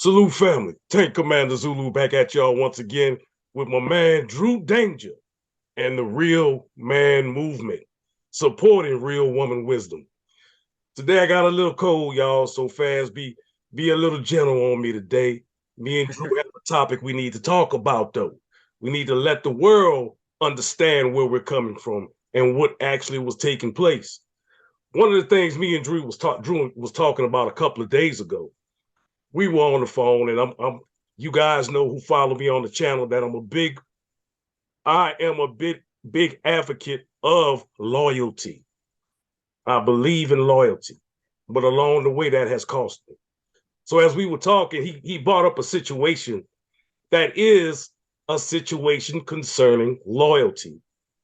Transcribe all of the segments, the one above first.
Salute family. Tank Commander Zulu back at y'all once again with my man Drew Danger and the Real Man Movement, supporting real woman wisdom. Today I got a little cold, y'all, so fast be a little gentle on me today. Me and Drew have a topic we need to talk about, though. We need to let the world understand where we're coming from and what actually was taking place. One of the things me and Drew was talking about a couple of days ago, we were on the phone, and I'm you guys know who follow me on the channel that I am a big advocate of loyalty. I believe in loyalty, but along the way that has cost me. So as we were talking, he brought up a situation that is a situation concerning loyalty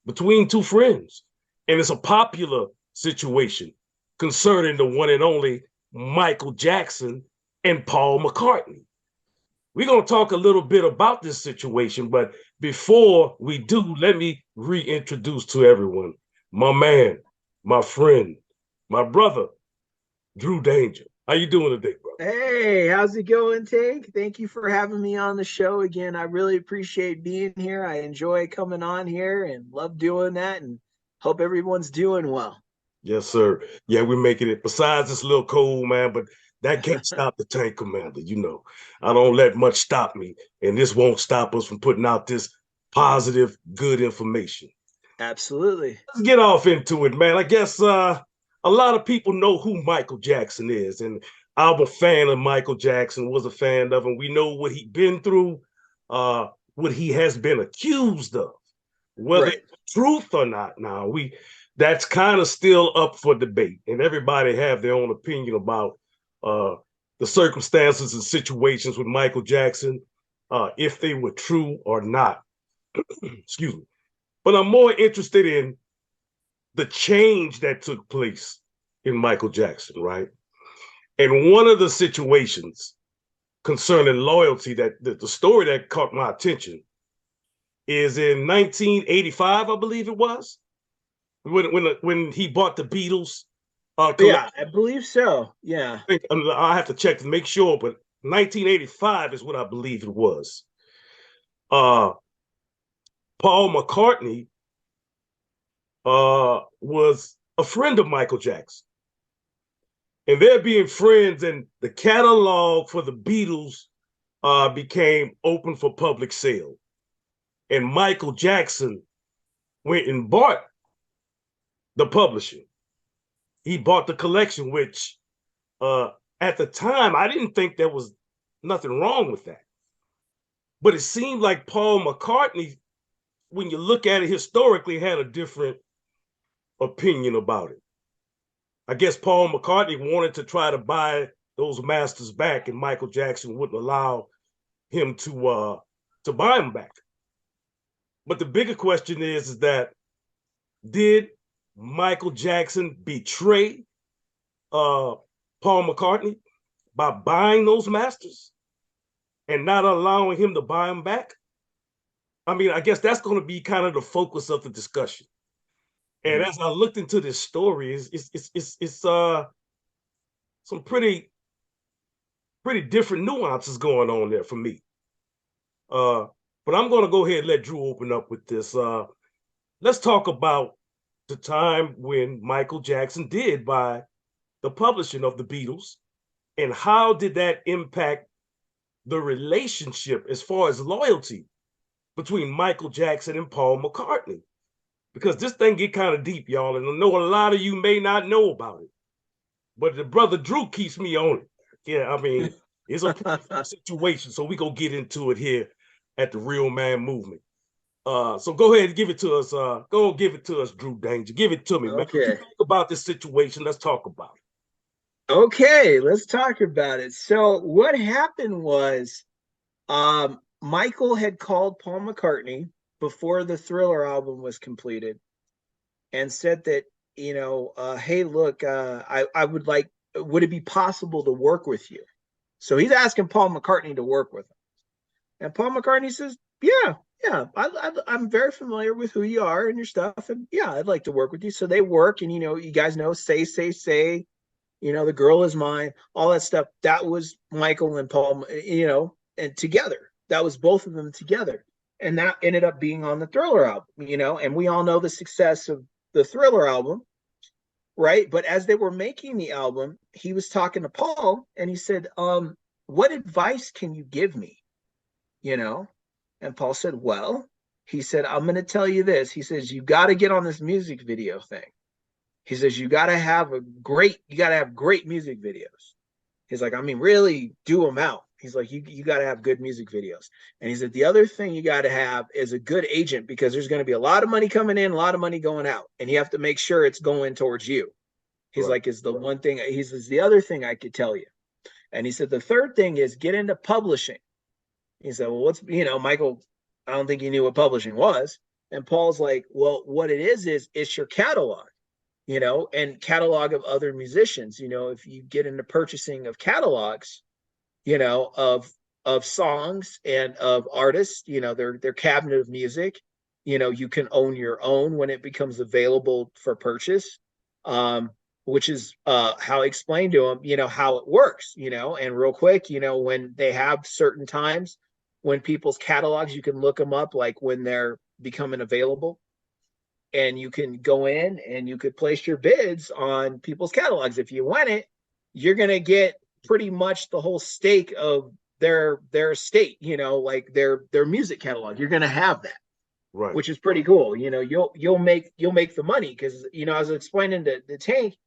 between two friends, and it's a popular situation concerning the one and only Michael Jackson and Paul McCartney. We're going to talk a little bit about this situation, but before we do, let me reintroduce to everyone my man, my friend, my brother, Drew Danger. How you doing today, bro? Hey, how's it going, Tank? Thank you for having me on the show again. I really appreciate being here. I enjoy coming on here and love doing that, and hope everyone's doing well. Yes, sir. Yeah, we're making it. Besides this little cold, man, but that can't stop the Tank Commander. You know, I don't let much stop me, and this won't stop us from putting out this positive, good information. Absolutely. Let's get off into it, man. I guess a lot of people know who Michael Jackson is, and I'm a fan of Michael Jackson, was a fan of him. We know what he's been through, what he has been accused of, whether Right. it's truth or not. Now, that's kind of still up for debate, and everybody have their own opinion about uh, the circumstances and situations with Michael Jackson, if they were true or not. Excuse me. But I'm more interested in the change that took place in Michael Jackson, right? And one of the situations concerning loyalty, that the story that caught my attention, is in 1985, I believe it was, when he bought the Beatles Yeah, collection. I believe so. Yeah. I have to check to make sure, but 1985 is what I believe it was. Uh, Paul McCartney was a friend of Michael Jackson, and they're being friends, and the catalog for the Beatles became open for public sale. And Michael Jackson went and bought the publishing. He bought the collection, which uh, at the time I didn't think there was nothing wrong with that. But it seemed like Paul McCartney, when you look at it historically, had a different opinion about it. I guess Paul McCartney wanted to try to buy those masters back, and Michael Jackson wouldn't allow him to buy them back. But the bigger question is that did Michael Jackson betray Paul McCartney by buying those masters and not allowing him to buy them back? I mean, I guess that's going to be kind of the focus of the discussion. And as I looked into this story, it's some pretty different nuances going on there for me. But I'm going to go ahead and let Drew open up with this. Let's talk about the time when Michael Jackson did buy the publishing of the Beatles, and how did that impact the relationship as far as loyalty between Michael Jackson and Paul McCartney? Because this thing get kind of deep, y'all, and I know a lot of you may not know about it, but the brother Drew keeps me on it. Yeah, I mean, it's a situation, so we gonna get into it here at the Real Man Movement. So go ahead and give it to us. Go and give it to us, Drew Danger. Give it to me, man. What you Okay. think about this situation? Let's talk about it. Okay, let's talk about it. So what happened was Michael had called Paul McCartney before the Thriller album was completed and said that, hey, look, I would like, would it be possible to work with you? So he's asking Paul McCartney to work with him. And Paul McCartney says, yeah, yeah, I'm very familiar with who you are and your stuff. And yeah, I'd like to work with you. So they work, and, you guys know, say, The Girl Is Mine, all that stuff. That was Michael and Paul, and together. That was both of them together. And that ended up being on the Thriller album, and we all know the success of the Thriller album, right? But as they were making the album, he was talking to Paul and he said, what advice can you give me? And Paul said, well, he said, I'm going to tell you this. He says, you got to get on this music video thing. He says, you got to have great music videos. He's like, I mean, really do them out. He's like, you got to have good music videos. And he said, the other thing you got to have is a good agent, because there's going to be a lot of money coming in, a lot of money going out. And you have to make sure it's going towards you. He's like, is the one thing. He says, the other thing I could tell you. And he said, the third thing is get into publishing. He said, well, Michael, I don't think he knew what publishing was. And Paul's like, well, what it is it's your catalog, and catalog of other musicians. If you get into purchasing of catalogs, of songs and of artists, their cabinet of music, you can own your own when it becomes available for purchase. Which is how I explained to him, how it works, and real quick, when they have certain times when people's catalogs, you can look them up, like when they're becoming available, and you can go in and you could place your bids on people's catalogs. If you win it, you're going to get pretty much the whole stake of their estate, like their music catalog. You're going to have that. Right. Which is pretty cool. You'll make the money, because, as I was explaining to the Tank,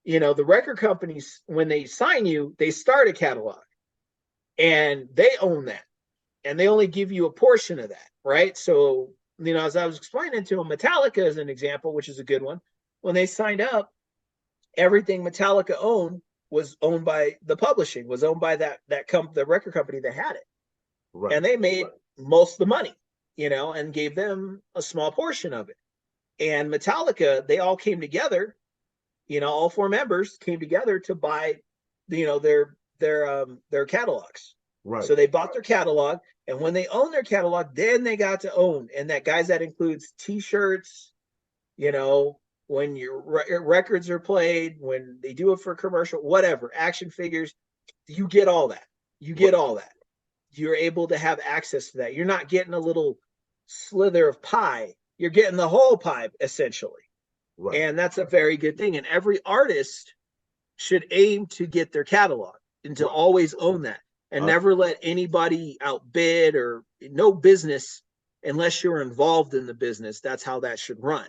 the record companies, when they sign you, they start a catalog and they own that, and they only give you a portion of that, right? So, as I was explaining to them, Metallica is an example, which is a good one. When they signed up, everything Metallica owned was owned by the publishing, was owned by the record company that had it. Right. And they made most of the money, and gave them a small portion of it. And Metallica, they all came together, all four members came together to buy, their catalogs. Right. So they bought their catalog, and when they own their catalog, then they got to own. And that includes T-shirts, when your records are played, when they do it for commercial, whatever, action figures, you get all that. You're able to have access to that. You're not getting a little slither of pie. You're getting the whole pie, essentially. Right. And that's a very good thing. And every artist should aim to get their catalog and to always own that, and never let anybody outbid, or no business unless you're involved in the business. That's how that should run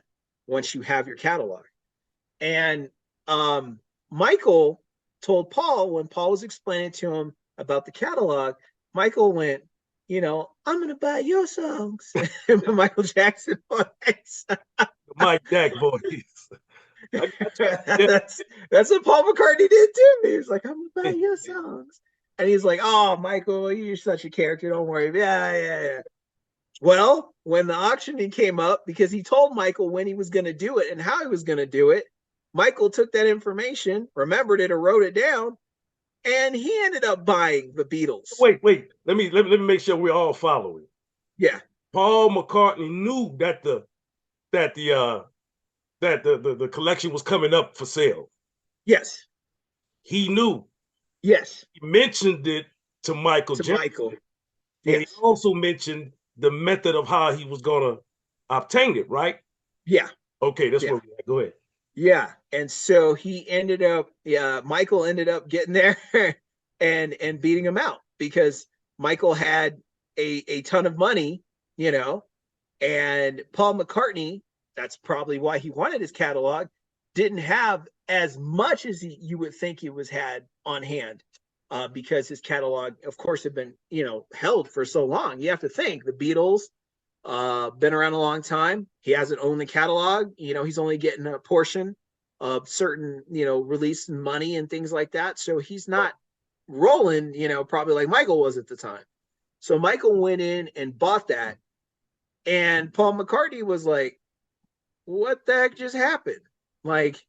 once you have your catalog. And Michael told Paul, when Paul was explaining to him about the catalog, Michael went, I'm going to buy your songs. Michael Jackson voice. Mike Jack voice. That's what Paul McCartney did too. He was like, I'm going to buy your songs. And he's like, oh, Michael, you're such a character. Don't worry. Yeah. Well, when the auctioning came up, because he told Michael when he was going to do it and how he was going to do it, Michael took that information, remembered it, or wrote it down, and he ended up buying the Beatles. Wait. Let me make sure we're all following. Yeah. Paul McCartney knew that the collection was coming up for sale. Yes. He knew. Yes. He mentioned it to Michael Jackson. Michael. Yes. And he also mentioned the method of how he was going to obtain it, right? Yeah. Okay, that's what we go ahead. Yeah. And so Michael ended up getting there and beating him out, because Michael had a ton of money, and Paul McCartney, that's probably why he wanted his catalog, didn't have as much as you would think he had on hand, because his catalog, of course, had been, held for so long. You have to think the Beatles, been around a long time. He hasn't owned the catalog. He's only getting a portion of certain, release money and things like that. So he's not rolling, probably like Michael was at the time. So Michael went in and bought that. And Paul McCartney was like, what the heck just happened? Like,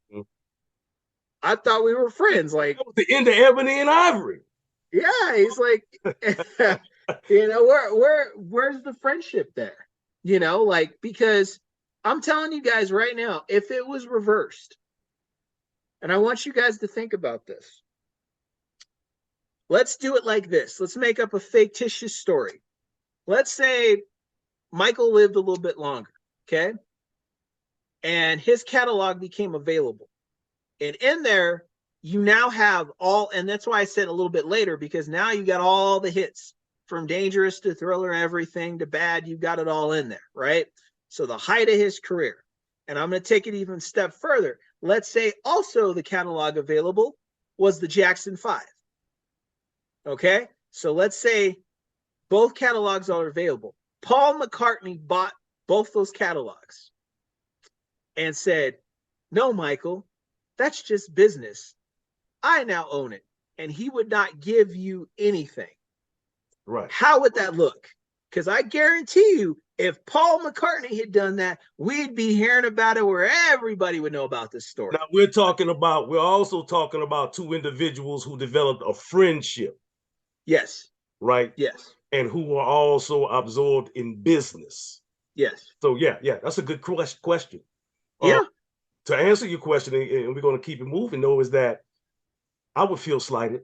I thought we were friends. Like, that was the end of Ebony and Ivory. Yeah, he's like, where's the friendship there? Because I'm telling you guys right now, if it was reversed, And I want you guys to think about this. Let's do it like this. Let's make up a fictitious story. Let's say Michael lived a little bit longer, okay? And his catalog became available. And in there, you now have all, and that's why I said a little bit later, because now you got all the hits from Dangerous to Thriller, everything to Bad, you got it all in there, right? So the height of his career. And I'm going to take it even a step further. Let's say also the catalog available was the Jackson 5. Okay? So let's say both catalogs are available. Paul McCartney bought both those catalogs and said, "No, Michael, that's just business. I now own it." And he would not give you anything. Right. How would that look? Because I guarantee you, if Paul McCartney had done that, we'd be hearing about it where everybody would know about this story. Now we're also talking about two individuals who developed a friendship. Yes. Right. Yes. And who are also absorbed in business. Yes. So yeah, that's a good question. Yeah. To answer your question, and we're going to keep it moving, though, is that I would feel slighted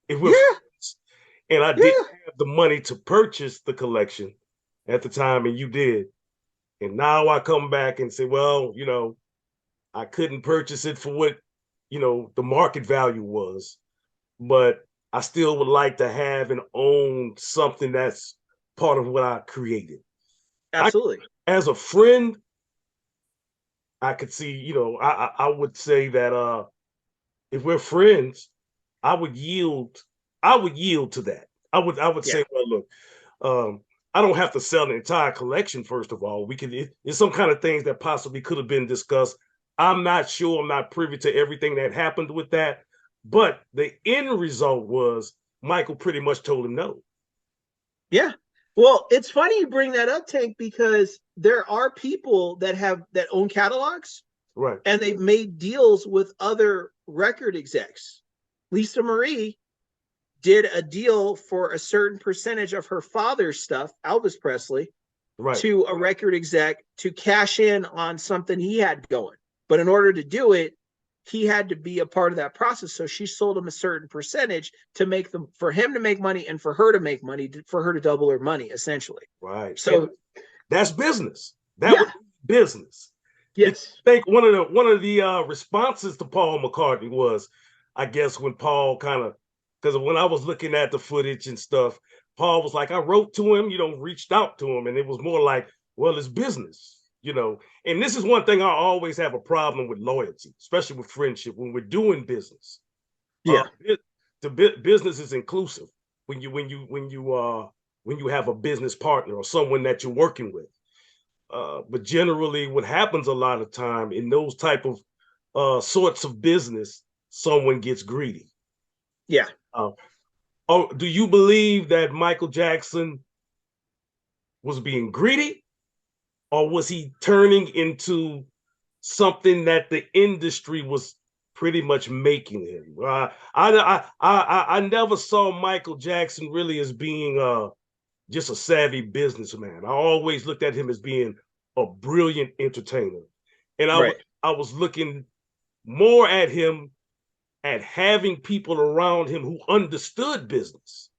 if we're friends, and I didn't have the money to purchase the collection at the time, and you did. And now I come back and say, well, I couldn't purchase it for what, the market value was, but I still would like to have and own something that's part of what I created. Absolutely. As a friend, I could see, I would say that if we're friends, I would yield to that. I would say, well, look, I don't have to sell the entire collection. First of all, there's some kind of things that possibly could have been discussed. I'm not sure. I'm not privy to everything that happened with that. But the end result was Michael pretty much told him no. Yeah. Well, it's funny you bring that up, Tank, because there are people that own catalogs. Right. And they've made deals with other record execs. Lisa Marie did a deal for a certain percentage of her father's stuff, Elvis Presley, right, to a record exec to cash in on something he had going. But in order to do it, he had to be a part of that process. So she sold him a certain percentage for him to make money and for her to make money, for her to double her money, essentially. Right. So that's business. That was business. Yes. I think one of the responses to Paul McCartney was, I guess, when Paul because when I was looking at the footage and stuff, Paul was like, I wrote to him, reached out to him, and it was more like, well, it's business. And this is one thing I always have a problem with: loyalty, especially with friendship. When we're doing business, business is inclusive. When you have a business partner or someone that you're working with, but generally, what happens a lot of time in those type of sorts of business, someone gets greedy. Yeah. Do you believe that Michael Jackson was being greedy? Or was he turning into something that the industry was pretty much making him? I never saw Michael Jackson really as being just a savvy businessman. I always looked at him as being a brilliant entertainer. And I was looking more at him at having people around him who understood business,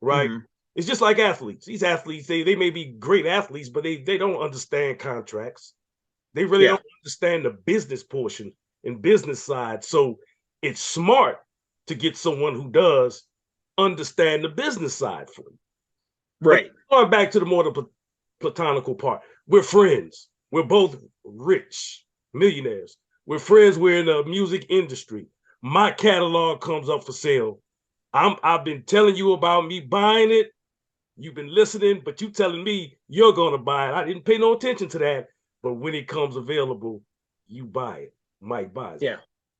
right? Mm-hmm. It's just like athletes. These athletes, they may be great athletes, but they don't understand contracts. They really don't understand the business portion and business side. So it's smart to get someone who does understand the business side for you. Right. But going back to the more the platonical part, we're friends. We're both rich, millionaires. We're friends. We're in the music industry. My catalog comes up for sale. I've been telling you about me buying it. You've been listening, but you telling me you're going to buy it. I didn't pay no attention to that. But when it comes available, you buy it. Mike buys it. Yeah.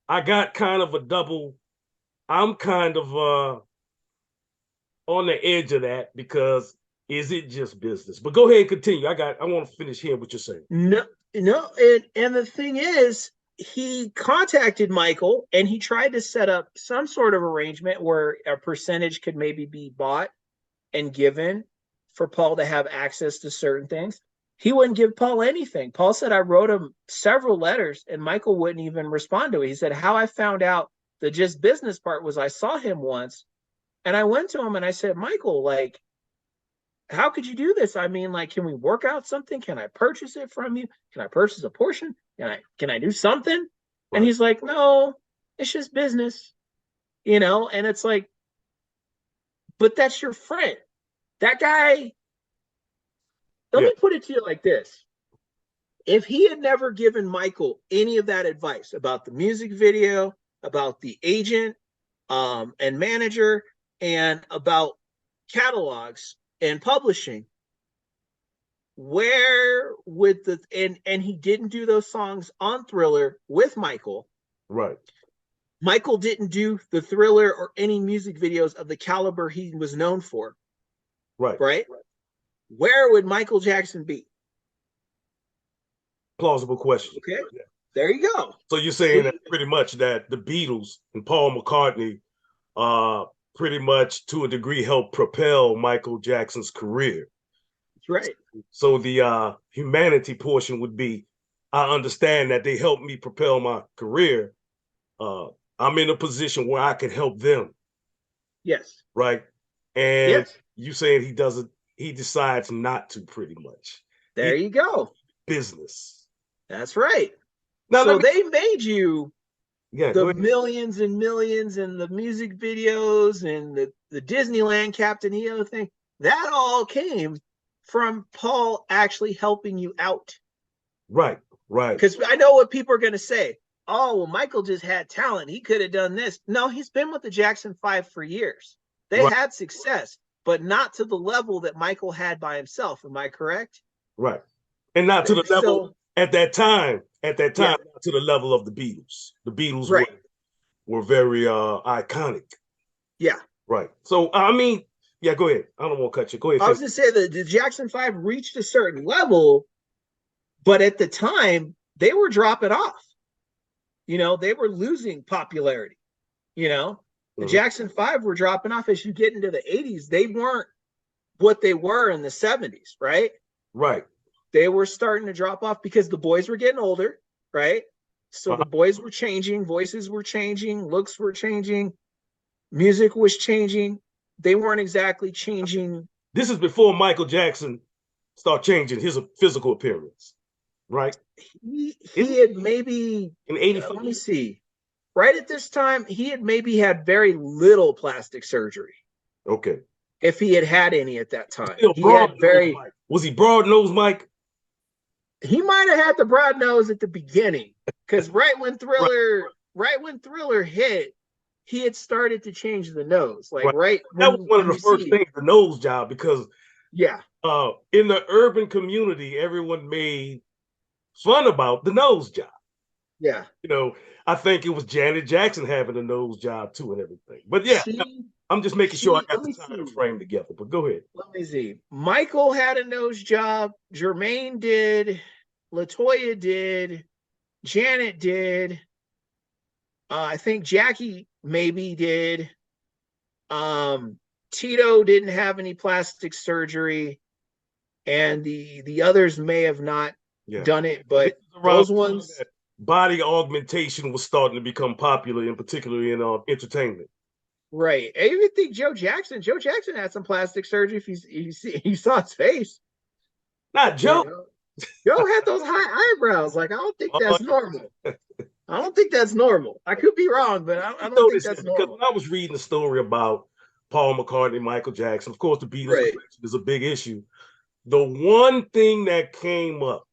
I got kind of a double. I'm kind of on the edge of that because is it just business? But go ahead and continue. I want to finish hearing what you're saying. No. And the thing is, he contacted Michael and he tried to set up some sort of arrangement where a percentage could maybe be bought and given for Paul to have access to certain things. He wouldn't give Paul anything. Paul said, I wrote him several letters and Michael wouldn't even respond to it. He said, how I found out the just business part was I saw him once and I went to him and I said, Michael, like, how could you do this? I mean, like, can we work out something? Can I purchase it from you? Can I purchase a portion? Can I do something? And he's like, no, it's just business, and it's like, but that's your friend. That guy, let me put it to you like this. If he had never given Michael any of that advice about the music video, about the agent and manager, and about catalogs and publishing, where would and he didn't do those songs on Thriller with Michael. Right. Michael didn't do the Thriller or any music videos of the caliber he was known for. Right. Right? Where would Michael Jackson be? Plausible question. Okay. Yeah. There you go. So you're saying that pretty much that the Beatles and Paul McCartney pretty much to a degree helped propel Michael Jackson's career. That's right. So the humanity portion would be, I understand that they helped me propel my career. I'm in a position where I can help them. Yes. Right. And you saying he decides not to, pretty much. There you go. Business. That's right. Now, so they made you the millions and millions and the music videos and the Disneyland Captain EO thing. That all came from Paul actually helping you out. Right, right. Because I know what people are going to say. Oh, well, Michael just had talent. He could have done this. No, he's been with the Jackson 5 for years. They had success, but not to the level that Michael had by himself. Am I correct? Right. And not to the level at that time, not to the level of the Beatles. The Beatles were very iconic. Yeah. Right. So, I mean, go ahead. I don't want to cut you. Go ahead. I was going to say that the Jackson 5 reached a certain level, but at the time, they were dropping off. They were losing popularity. The Jackson 5 were dropping off. As you get into the 80s, they weren't what they were in the 70s, right? Right. They were starting to drop off because the boys were getting older, right? So the boys were changing, voices were changing, looks were changing, music was changing. They weren't exactly changing. This is before Michael Jackson started changing his physical appearance, right? He had maybe, in 85. Let me see. Right at this time, he had maybe had very little plastic surgery. Okay. If he had had any at that time. Was he broad-nosed, Mike? He might have had the broad nose at the beginning, because right when Thriller hit, he had started to change the nose. That was one of the first things, the nose job, because in the urban community, everyone made fun about the nose job. Yeah. I think it was Janet Jackson having a nose job too and everything. But I'm just making sure I got the time frame together. But go ahead. Let me see. Michael had a nose job. Jermaine did. LaToya did. Janet did. I think Jackie maybe did. Tito didn't have any plastic surgery, and the others may have not done it, but those ones. Body augmentation was starting to become popular, in particularly in entertainment. Right. I even think Joe Jackson had some plastic surgery. If you saw his face. Not Joe. Joe had those high eyebrows. Like, I don't think that's normal. I don't think that's normal. I could be wrong, but I don't think that's normal. Because when I was reading the story about Paul McCartney, Michael Jackson, of course, the Beatles is a big issue. The one thing that came up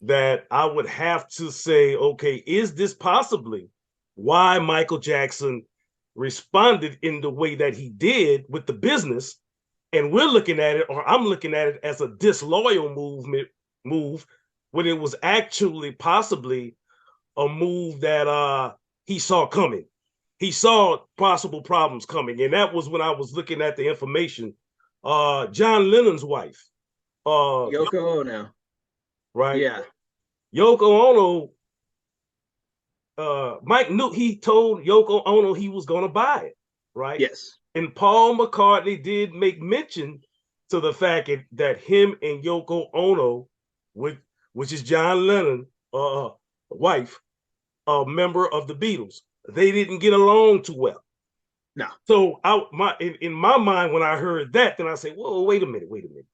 that I would have to say, okay, is this possibly why Michael Jackson responded in the way that he did with the business? And we're looking at it, or I'm looking at it as a disloyal move, when it was actually possibly a move that he saw coming. He saw possible problems coming. And that was when I was looking at the information. John Lennon's wife. Yoko Ono. Right? Yeah. Yoko Ono, Mike knew, he told Yoko Ono he was going to buy it, right? Yes. And Paul McCartney did make mention to the fact that him and Yoko Ono which which is John Lennon, wife, a member of the Beatles. They didn't get along too well. No. So in my mind, when I heard that, then I say, whoa, wait a minute, wait a minute.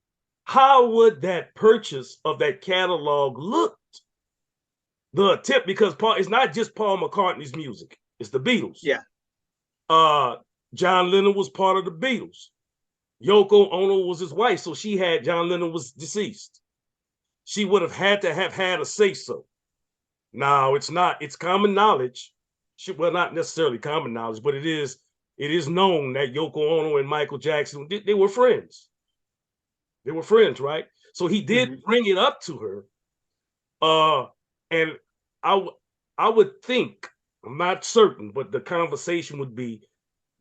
How would that purchase of that catalog look? The attempt, because it's not just Paul McCartney's music, it's the Beatles. Yeah. John Lennon was part of the Beatles. Yoko Ono was his wife, so John Lennon was deceased. She would have had to have had a say so. Now it's common knowledge. Well, not necessarily common knowledge, but it is known that Yoko Ono and Michael Jackson, they were friends. They were friends, right? So he did bring it up to her. And I would think, I'm not certain, but the conversation would be,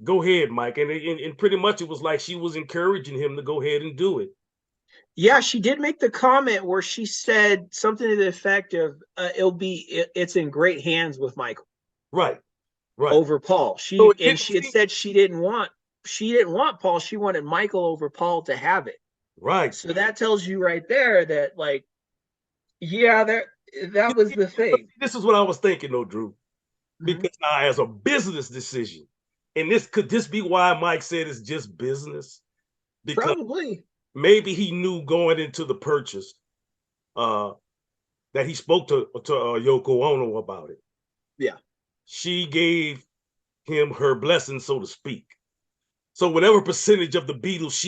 go ahead, Mike. And pretty much it was like she was encouraging him to go ahead and do it. Yeah, she did make the comment where she said something to the effect of, it's in great hands with Michael. Right. Over Paul. She had said she didn't want Paul. She wanted Michael over Paul to have it. Right. So that tells you right there that, like, yeah, that was the thing. This is what I was thinking, though, Drew. Because now, as a business decision, and could this be why Mike said it's just business? Because probably. Maybe he knew going into the purchase that he spoke to Yoko Ono about it. Yeah. She gave him her blessing, so to speak. So whatever percentage of the Beatles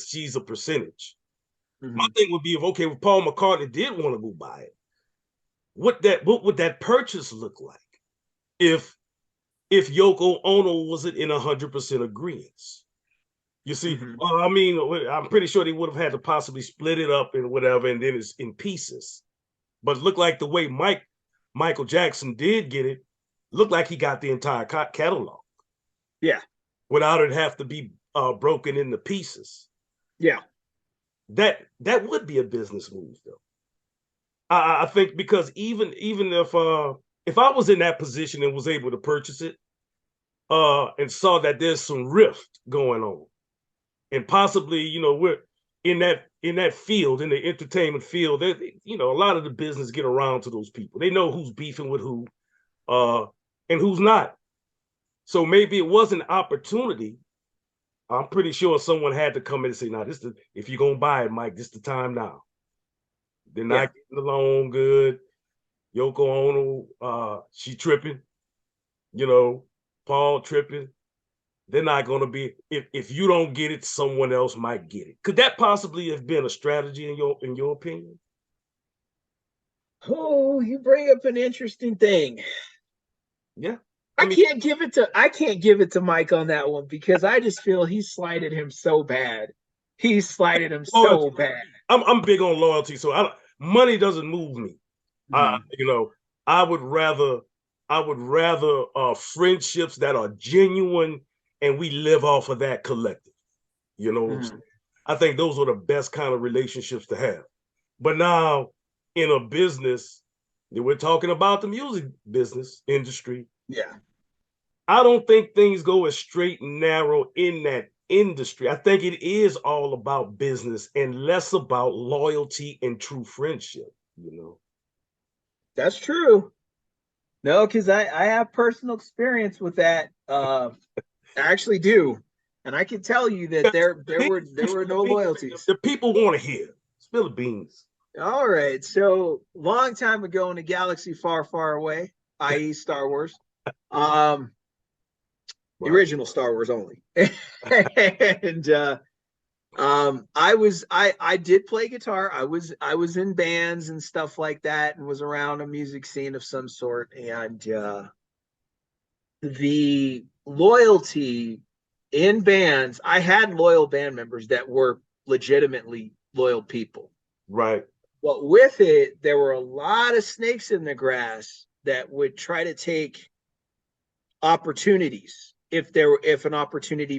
she's a percentage. My thing would be, if Paul McCartney did want to go buy it, what would that purchase look like? If Yoko Ono wasn't in 100% agreement? You see, I mean, I'm pretty sure they would have had to possibly split it up and whatever, and then it's in pieces. But it looked like the way Michael Jackson did get it, looked like he got the entire catalog. Yeah. Without it have to be broken into pieces. Yeah. That would be a business move, though. I think, because even if I was in that position and was able to purchase it, and saw that there's some rift going on, and possibly, we're in that field, in the entertainment field, a lot of the business get around to those people. They know who's beefing with who, and who's not. So maybe it was an opportunity. I'm pretty sure someone had to come in and say, "Now, if you're gonna buy it, Mike, this is the time now." They're not getting along good. Yoko Ono, she tripping. Paul tripping. They're not gonna be. If you don't get it, someone else might get it. Could that possibly have been a strategy in your opinion? Oh, you bring up an interesting thing. Yeah. I can't give it to Mike on that one, because I just feel he slighted him so bad. He slighted him so bad. I'm big on loyalty, so money doesn't move me. I would rather friendships that are genuine, and we live off of that collective. I think those are the best kind of relationships to have. But now, in a business, we're talking about the music business industry. Yeah. I don't think things go as straight and narrow in that industry. I think it is all about business and less about loyalty and true friendship, That's true. No, because I have personal experience with that. I actually do. And I can tell you that there were no loyalties. The people want to hear. Spill the beans. All right. So, long time ago in a galaxy far, far away, i.e. Star Wars. The original Star Wars only. And I did play guitar. I was in bands and stuff like that, and was around a music scene of some sort. And the loyalty in bands, I had loyal band members that were legitimately loyal people. Right. But with it, there were a lot of snakes in the grass that would try to take opportunities if an opportunity